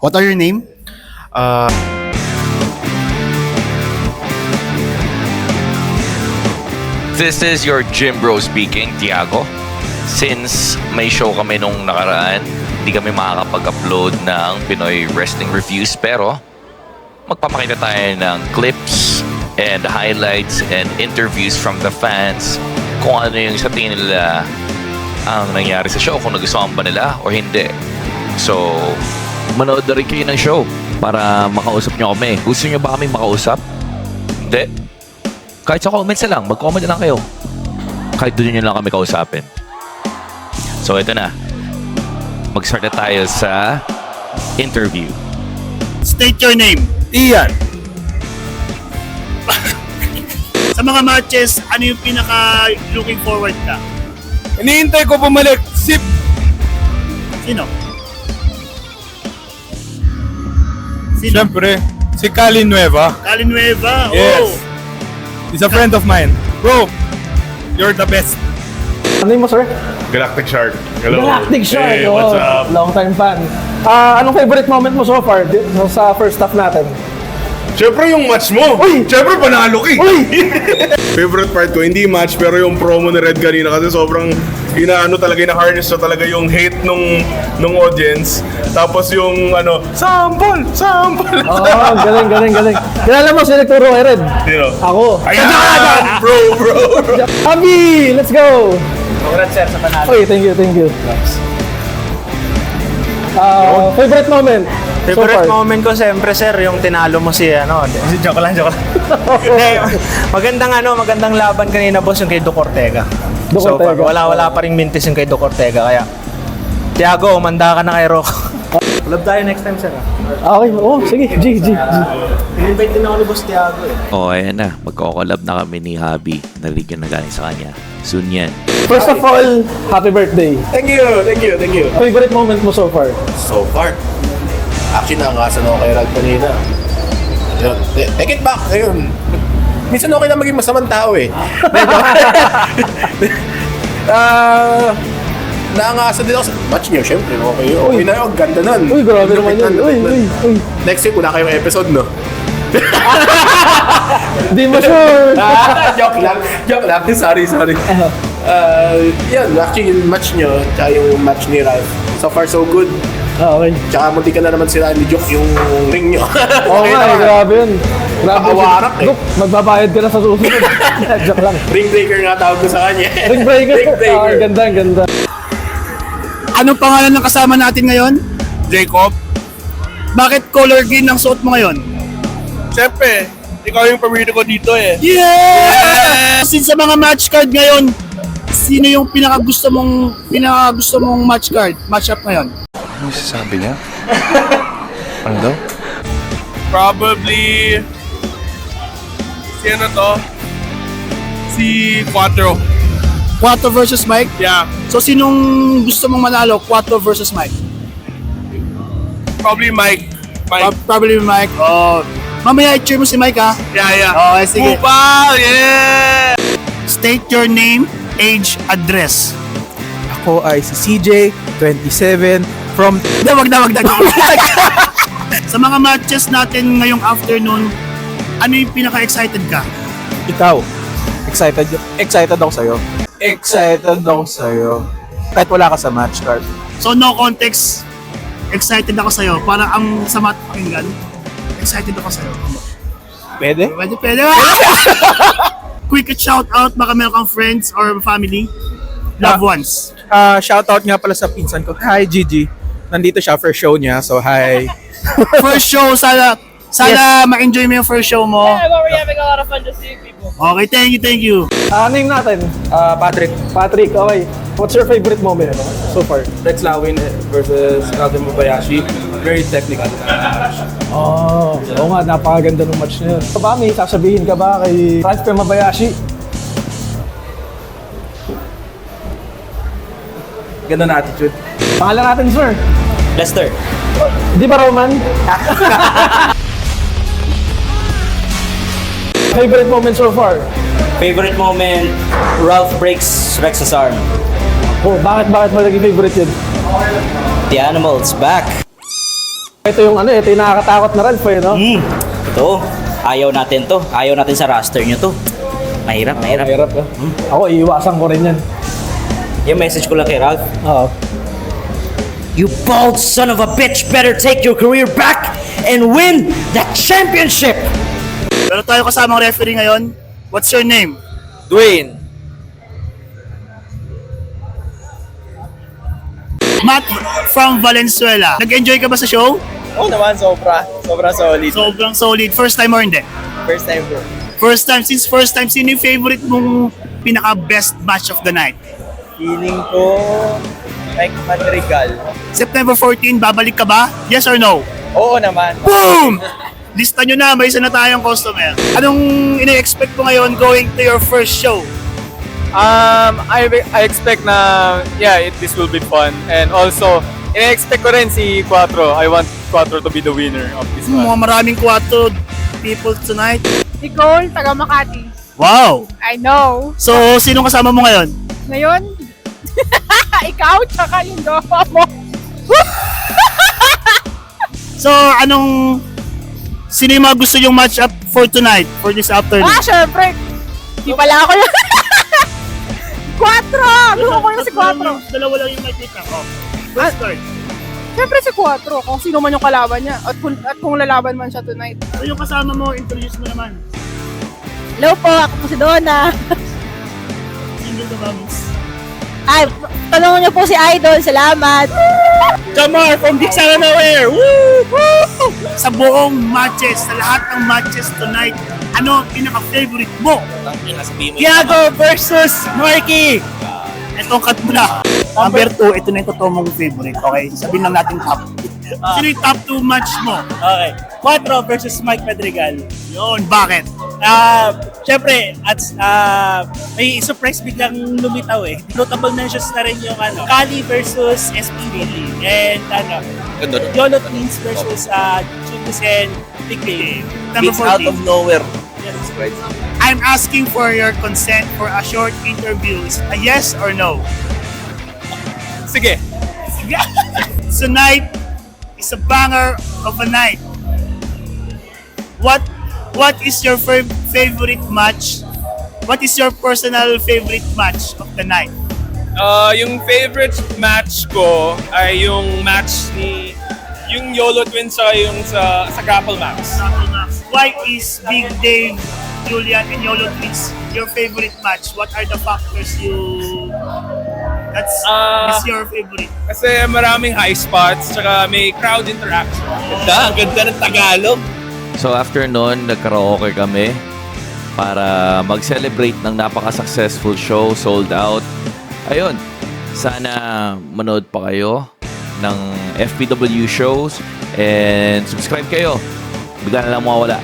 What are your name? This is your gym bro speaking, Tiago. Since may show kami nung nakaraan, hindi kami makakapag-upload ng Pinoy Wrestling Reviews, pero magpapakita tayo ng clips and highlights and interviews from the fans kung ano yung sa tingin nila ang nangyari sa show, kung nagustuhan ba nila o hindi. So, manood na rin kayo ng show para makausap nyo kami. Gusto nyo ba kami makausap? Hindi. Kahit sa comments na lang, mag-comment na lang kayo. Kahit doon nyo lang kami kausapin. So, ito na. Mag-start na tayo sa interview. State your name. Ian. Sa mga matches, ano yung pinaka looking forward ka? Iniintay ko bumalik. Sip. Sino? Siyempre, si Cali Nueva. Cali Nueva. Yes. Oh. He's a friend of mine. Bro, you're the best. Ano mo, sir? Galactic Shark. Hello. Galactic Shark. Hey, what's oh, up? Long time fan. Anong favorite moment mo so far sa first half natin? Siyempre yung match mo. Uy! Siyempre panalo ka. Uy! Favorite part ko, hindi match, pero yung promo ni Red kanina kasi sobrang inaano talaga, ina-harness na talaga yung hate nung audience. Tapos yung sample! Sample! Oo, galing. Kilala mo si nagturo kay Red? Sino? Ako. Ayan! Bro! Abi, let's go! Congrats sir sa panalo. Oy, thank you. Favorite moment Favorite so far? moment ko siyempre sir, yung tinalo mo si joke lang. Hindi, magandang laban kanina boss yung kay Duke Ortega. So far, wala pa ring mintis yung kay Duke Ortega, kaya Tiago, umanda ka na kay Rocco. Collab tayo next time sir. Okay, sige, G. In-invite din ako ni Boss Tiago eh. Oh, ayan na. Magko-collab na kami ni Habi. Narinig na galing sa kanya. Soon yan. First of all, happy birthday. Thank you. Favorite moment mo so far? So far, actually nakakasan ako kay Rag kanina. Yun, take it back, ayun. Minsan okay na maging masamang tao eh. Nakakasan din ako sa match niyo, syempre. Okay na yun, ganda nun. Uy, grabe naman yun. Uy. Next week, wala kayong episode, no? Di mo sure. Joke lang. Sorry. Yan, actually yung match niyo, tsaka yung match ni Ralph. So far, so good. Okay. Tsaka munti ka na naman sila ni Joke yung ring niyo. Oo nga, grabe yun. Nakawarak eh. Look, magbabayad ka na sa susunod. Joke lang. Ring breaker nga tawag ko sa kanya. Ring breaker. Ring breaker. Ganda. Anong pangalan ng kasama natin ngayon? Jacob. Bakit color green ang suot mo ngayon? Siyempre, ikaw yung paborito ko dito eh. Yeah! Since sa mga match card ngayon, sino yung pinakagusto mong match card, match up ngayon? Ano sasabi niya? Ano daw? Probably, si ano to? Si Quattro. Quattro versus Mike? Yeah, So sinong gusto mong manalo, Quattro versus Mike? probably Mike. Probably Mike. Oh. Mamaya i-cheer mo si Mike ha. Yeah. Okay, sige. Kupal! Yeah! State your name, age, address. Ako ay si CJ, 27, from... Wag na. Sa mga matches natin ngayong afternoon, ano yung pinaka-excited ka? Ikaw. Excited ako sa'yo. Kahit wala ka sa match card. So no context, excited ako sa'yo. Parang ang sama at pakinggan. Excited ako sa'yo. Pwede? Pwede. Quick shout out, baka meron kang friends or family, loved ones. Shoutout nga pala sa pinsan ko. Hi, Gigi. Nandito siya for show niya, so hi. First show, sana ma-enjoy mo yung first show mo. Yeah, but we're having a lot of fun just seeing people. Okay, thank you. Name natin. Patrick. Patrick, okay. What's your favorite moment so far? Rex Lawin versus Alden Mabayashi. Very technical. Oo nga, napakaganda ng match na yun. May sasabihin ka ba kay Ralph Mabayashi? Ganda na attitude. Pangalan natin, sir. Lester. Di ba Roman? Favorite moment so far? Favorite moment, Ralph breaks Rex's arm. Bakit mo naging favorite yun? The animal's back. Ito yung nakakatakot na Ralph no? Ito, ayaw natin to. Ayaw natin sa roster nyo to. Mahirap. Mahirap ka. Ako, iiwasan ko rin yan. Yung message ko lang kay Ralph. Oo. You bald son of a bitch better take your career back and win that championship! Pero tayo kasamang referee ngayon. What's your name? Dwayne. Matt from Valenzuela. Nag-enjoy ka ba sa show? Oo naman, sobra. Sobrang solid. Sobrang solid. First time or hindi? First time bro. First time. Since first time, sino yung favorite mong pinaka-best match of the night? Feeling ko, Mike Madrigal. September 14, babalik ka ba? Yes or no? Oo naman. Boom! Lista nyo na, may isa na tayong customer. Anong ina-expect mo ngayon going to your first show? I expect na, this will be fun. And also, I-expect ko rin si Quattro. I want Quattro to be the winner of this one. Mga maraming 4 people tonight. Nicole, taga Makati. Wow! I know. So, sino kasama mo ngayon? Ngayon, ikaw, tsaka yung gawa mo. So, sino yung mga gusto yung match up for tonight, for this afternoon? Syempre. Di pala ako yun. 4! Gusto ko yung si 4. Dalawa lang yung makikita ko. First card. Syempre si 4, kung sino man yung kalaban niya. At kung lalaban man siya tonight. So, yung kasama mo, introduce mo naman. Hello po, ako po si Donna. Single ka ba, miss? Ay, tanongin niyo po si Idol. Salamat. Jamar from Big Sana Nowhere! Woo! Woo! Sa buong matches, sa lahat ng matches tonight, ano ang pinaka-favorite mo? Tiago versus Marky! Itong cut mo na. Number 2, ito na yung totoo mong favorite. Okay, sabihin lang natin top. Sino yung top 2 match mo? Okay. Quattro versus Mike Madrigal. Yun, bakit? Siyempre, may surprise biglang lumitaw eh. Notable mentions na rin yung Kali versus SPBD. And Yolo Twins versus Julius and Big Baby. Number 14. nowhere. I'm asking for your consent for a short interview. Is it a yes or no? Sige. Tonight is a banger of a night. What is your favorite match? What is your personal favorite match of the night? Yung favorite match ko ay yung match ni yung YOLO Twins sa yung sa Grapple Max. Why is Big Dave, Julian, and YOLO Twins your favorite match? What are the factors that's is your favorite? Kasi maraming high spots tsaka may crowd interaction. Ang ganda ng Tagalog. So after nun, nagkaraoke kami para mag-celebrate ng napaka-successful show, sold out. Ayun, sana manood pa kayo ng FPW shows and subscribe kayo. Bigla na lang mawawala.